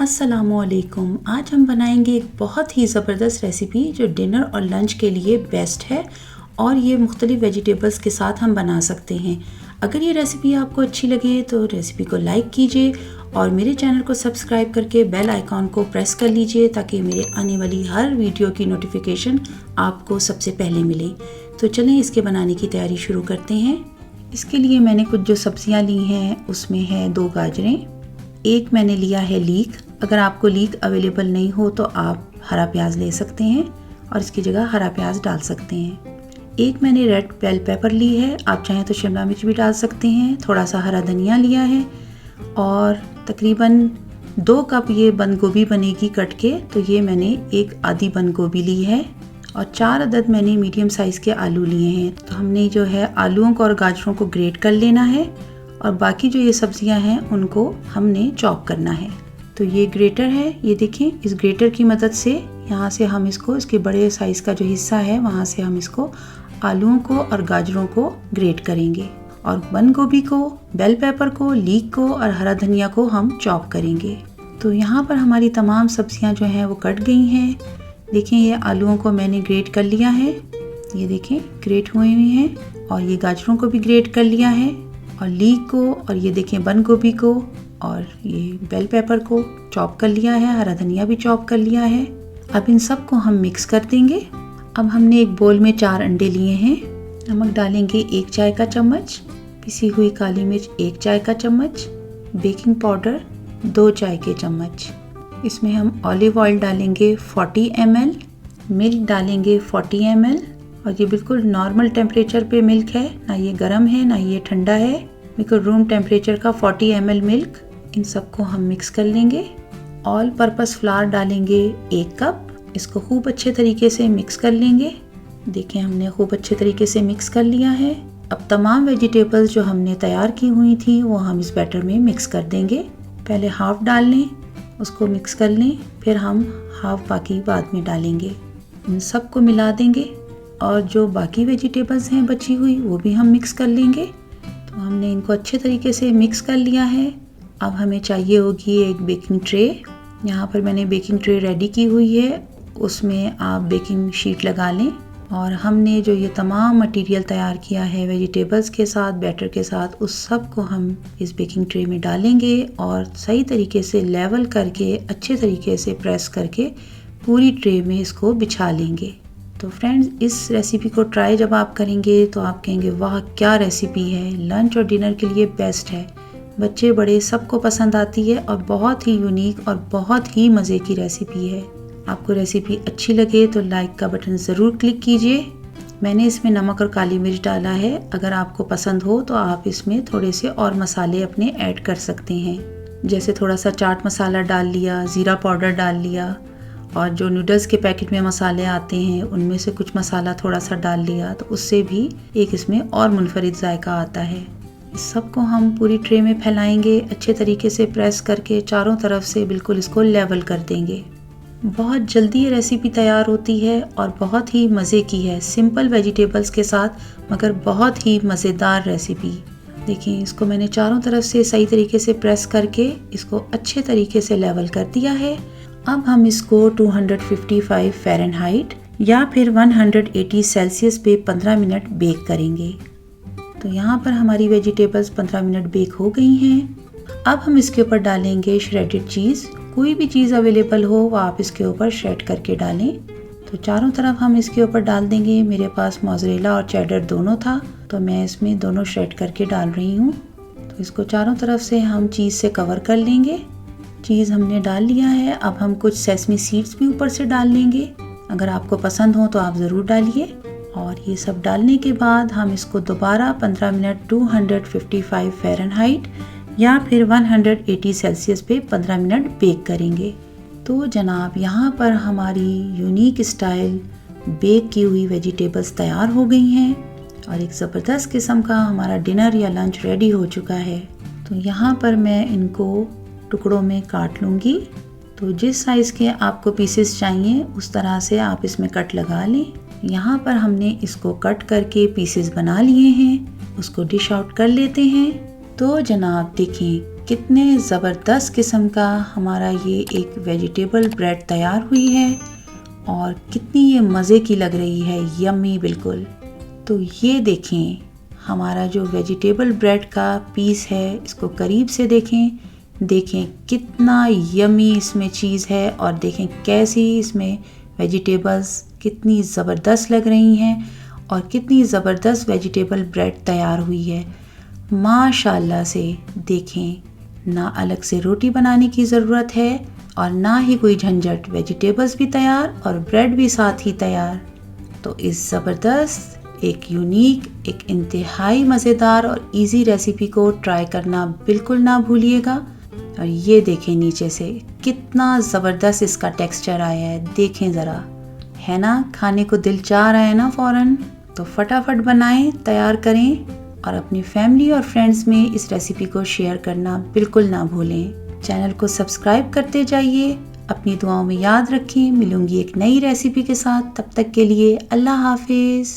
अस्सलामुअलैकुम। आज हम बनाएंगे एक बहुत ही ज़बरदस्त रेसिपी जो डिनर और लंच के लिए बेस्ट है और ये मुख्तलिफ वेजिटेबल्स के साथ हम बना सकते हैं। अगर ये रेसिपी आपको अच्छी लगे तो रेसिपी को लाइक कीजिए और मेरे चैनल को सब्सक्राइब करके बेल आइकॉन को प्रेस कर लीजिए ताकि मेरे आने वाली हर वीडियो की नोटिफिकेशन आपको सबसे पहले मिले। तो चलें इसके बनाने की तैयारी शुरू करते हैं। इसके लिए मैंने कुछ जो सब्जियां ली हैं उसमें है 2 गाजरें, एक मैंने लिया है लीक। अगर आपको लीक अवेलेबल नहीं हो तो आप हरा प्याज ले सकते हैं और इसकी जगह हरा प्याज डाल सकते हैं। एक मैंने रेड बेल पेपर ली है, आप चाहें तो शिमला मिर्च भी डाल सकते हैं। थोड़ा सा हरा धनिया लिया है और तकरीबन 2 कप ये बंद गोभी बनेगी कट के, तो ये मैंने एक आधी बंद गोभी ली है और 4 अदद मैंने मीडियम साइज़ के आलू लिए हैं। तो हमने जो है आलूओं को और गाजरों को ग्रेट कर लेना है और बाकी जो ये सब्जियां हैं उनको हमने चॉप करना है। तो ये ग्रेटर है, ये देखें, इस ग्रेटर की मदद से यहाँ से हम इसको, इसके बड़े साइज़ का जो हिस्सा है वहाँ से हम इसको आलूओं को और गाजरों को ग्रेट करेंगे और बंद गोभी को, बेल पेपर को, लीक को और हरा धनिया को हम चॉप करेंगे। तो यहाँ पर हमारी तमाम सब्जियाँ जो हैं वो कट गई हैं। देखें, ये आलूओं को मैंने ग्रेट कर लिया है, ये देखें ग्रेट हुए हुए हैं, और ये गाजरों को भी ग्रेट कर लिया है और लीक को, और ये देखें बंद गोभी को और ये बेल पेपर को चॉप कर लिया है, हरा धनिया भी चॉप कर लिया है। अब इन सब को हम मिक्स कर देंगे। अब हमने एक बोल में 4 अंडे लिए हैं। नमक डालेंगे 1 चाय का चम्मच, पिसी हुई काली मिर्च 1 चाय का चम्मच, बेकिंग पाउडर 2 चाय के चम्मच। इसमें हम ऑलिव ऑयल डालेंगे 40 ml, मिल्क डालेंगे 40 ml और ये बिल्कुल नॉर्मल टेम्परेचर पे मिल्क है, ना ये गर्म है ना ये ठंडा है, बिल्कुल रूम टेम्परेचर का 40 ml मिल्क। इन सबको हम मिक्स कर लेंगे। ऑल पर्पस फ्लावर डालेंगे 1 कप, इसको खूब अच्छे तरीके से मिक्स कर लेंगे। देखें, हमने खूब अच्छे तरीके से मिक्स कर लिया है। अब तमाम वेजिटेबल्स जो हमने तैयार की हुई थी वो हम इस बैटर में मिक्स कर देंगे। पहले हाफ डाल लें, उसको मिक्स कर लें, फिर हम हाफ बाकी बाद में डालेंगे। इन सबको मिला देंगे और जो बाकी वेजिटेबल्स हैं बची हुई वो भी हम मिक्स कर लेंगे। तो हमने इनको अच्छे तरीके से मिक्स कर लिया है। अब हमें चाहिए होगी एक बेकिंग ट्रे। यहाँ पर मैंने बेकिंग ट्रे रेडी की हुई है, उसमें आप बेकिंग शीट लगा लें और हमने जो ये तमाम मटेरियल तैयार किया है वेजिटेबल्स के साथ, बैटर के साथ, उस सब को हम इस बेकिंग ट्रे में डालेंगे और सही तरीके से लेवल करके, अच्छे तरीके से प्रेस करके पूरी ट्रे में इसको बिछा लेंगे। तो फ्रेंड्स, इस रेसिपी को ट्राई जब आप करेंगे तो आप कहेंगे वाह क्या रेसिपी है, लंच और डिनर के लिए बेस्ट है। बच्चे बड़े सबको पसंद आती है और बहुत ही यूनिक और बहुत ही मज़े की रेसिपी है। आपको रेसिपी अच्छी लगे तो लाइक का बटन ज़रूर क्लिक कीजिए। मैंने इसमें नमक और काली मिर्च डाला है, अगर आपको पसंद हो तो आप इसमें थोड़े से और मसाले अपने ऐड कर सकते हैं, जैसे थोड़ा सा चाट मसाला डाल लिया, ज़ीरा पाउडर डाल लिया और जो नूडल्स के पैकेट में मसाले आते हैं उनमें से कुछ मसाला थोड़ा सा डाल लिया, तो उससे भी एक इसमें और मुनफरिद जायका आता है। इस सब को हम पूरी ट्रे में फैलाएंगे, अच्छे तरीके से प्रेस करके चारों तरफ से बिल्कुल इसको लेवल कर देंगे। बहुत जल्दी ये रेसिपी तैयार होती है और बहुत ही मज़े की है, सिंपल वेजिटेबल्स के साथ मगर बहुत ही मज़ेदार रेसिपी। देखिए, इसको मैंने चारों तरफ से सही तरीके से प्रेस करके इसको अच्छे तरीके से लेवल कर दिया है। अब हम इसको 255 फ़ारेनहाइट या फिर 180 सेल्सियस पे 15 मिनट बेक करेंगे। तो यहाँ पर हमारी वेजिटेबल्स 15 मिनट बेक हो गई हैं। अब हम इसके ऊपर डालेंगे श्रेडेड चीज़। कोई भी चीज़ अवेलेबल हो वो आप इसके ऊपर श्रेड करके डालें। तो चारों तरफ हम इसके ऊपर डाल देंगे। मेरे पास मोज़रेला और चेडर दोनों था तो मैं इसमें दोनों श्रेड करके डाल रही हूँ। तो इसको चारों तरफ से हम चीज़ से कवर कर लेंगे। चीज़ हमने डाल लिया है। अब हम कुछ सेसमी सीड्स भी ऊपर से डाल लेंगे, अगर आपको पसंद हो तो आप ज़रूर डालिए। और ये सब डालने के बाद हम इसको दोबारा 15 मिनट 255 फ़ारेनहाइट या फिर 180 सेल्सियस पे 15 मिनट बेक करेंगे। तो जनाब, यहाँ पर हमारी यूनिक स्टाइल बेक की हुई वेजिटेबल्स तैयार हो गई हैं और एक ज़बरदस्त किस्म का हमारा डिनर या लंच रेडी हो चुका है। तो यहाँ पर मैं इनको टुकड़ों में काट लूँगी। तो जिस साइज़ के आपको पीसेस चाहिए उस तरह से आप इसमें कट लगा लें। यहाँ पर हमने इसको कट करके पीसेस बना लिए हैं, उसको डिश आउट कर लेते हैं। तो जनाब देखें, कितने ज़बरदस्त किस्म का हमारा ये एक वेजिटेबल ब्रेड तैयार हुई है और कितनी ये मज़े की लग रही है, यम्मी बिल्कुल। तो ये देखें हमारा जो वेजिटेबल ब्रेड का पीस है, इसको करीब से देखें कितना यम्मी इसमें चीज़ है और देखें कैसी इसमें वेजिटेबल्स कितनी ज़बरदस्त लग रही हैं और कितनी ज़बरदस्त वेजिटेबल ब्रेड तैयार हुई है माशाल्लाह से। देखें ना अलग से रोटी बनाने की ज़रूरत है और ना ही कोई झंझट, वेजिटेबल्स भी तैयार और ब्रेड भी साथ ही तैयार। तो इस ज़बरदस्त एक यूनिक, एक इंतहाई मज़ेदार और इजी रेसिपी को ट्राई करना बिल्कुल ना भूलिएगा। और ये देखें नीचे से कितना ज़बरदस्त इसका टेक्सचर आया है, देखें ज़रा, है ना, खाने को दिल चाह रहा है ना फ़ौरन। तो फटाफट बनाएं, तैयार करें और अपनी फैमिली और फ्रेंड्स में इस रेसिपी को शेयर करना बिल्कुल ना भूलें। चैनल को सब्सक्राइब करते जाइए, अपनी दुआओं में याद रखें। मिलूंगी एक नई रेसिपी के साथ, तब तक के लिए अल्लाह हाफिज़।